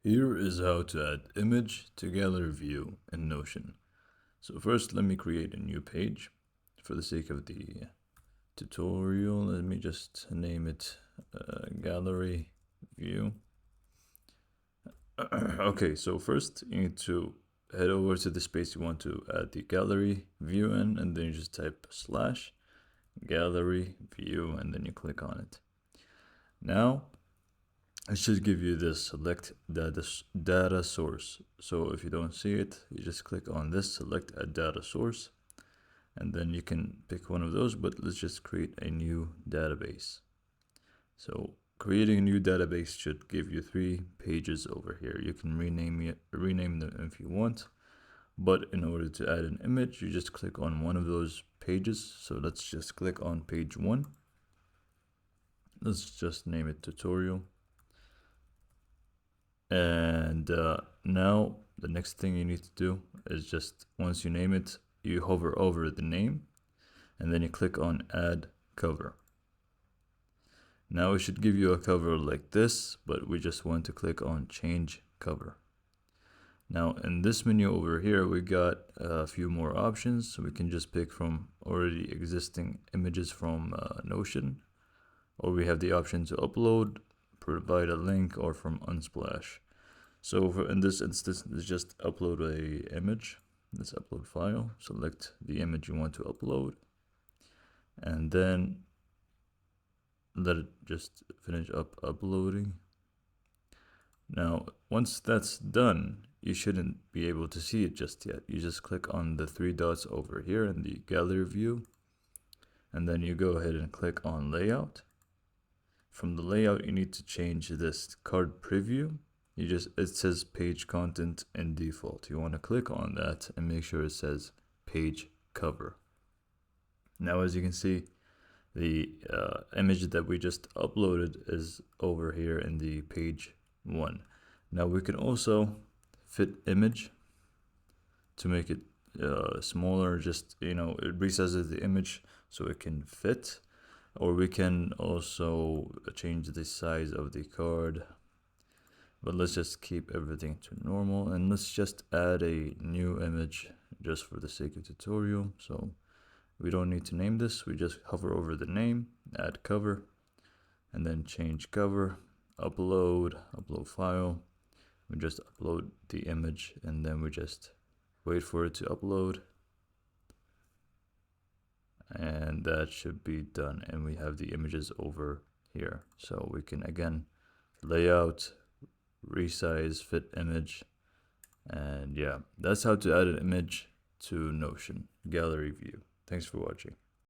Here is how to add image to gallery view in Notion. So first, let me create a new page. For the sake of the tutorial, let me just name it gallery view. Okay, so first you need to head over to the space you want to add the gallery view in, and then you just type / gallery view, and then you click on it. Now, it should give you this select data source. So if you don't see it, you just click on this, select a data source, and then you can pick one of those, but let's just create a new database. So creating a new database should give you 3 pages over here. You can rename them if you want, but in order to add an image, you just click on one of those pages. So let's just click on page 1. Let's just name it tutorial. And now the next thing you need to do is just once you name it, you hover over the name and then you click on add cover. Now it should give you a cover like this, but we just want to click on change cover. Now in this menu over here, we got a few more options. So we can just pick from already existing images from Notion, or we have the option to upload, provide a link, or from Unsplash. So in this instance, let's just upload a image. Let's upload file, select the image you want to upload, and then let it just finish up uploading. Now, once that's done, you shouldn't be able to see it just yet. You just click on the 3 dots over here in the gallery view, and then you go ahead and click on layout. From the layout, you need to change this card preview. It says page content in default. You want to click on that and make sure it says page cover. Now, as you can see, the image that we just uploaded is over here in the page 1. Now we can also fit image to make it smaller. Just, it resizes the image so it can fit, or we can also change the size of the card. But let's just keep everything to normal, and let's just add a new image just for the sake of tutorial. So we don't need to name this. We just hover over the name, add cover, and then change cover, upload file. We just upload the image, and then we just wait for it to upload. And that should be done. And we have the images over here. So we can again layout, resize, fit image, and yeah, that's how to add an image to Notion gallery view. Thanks for watching.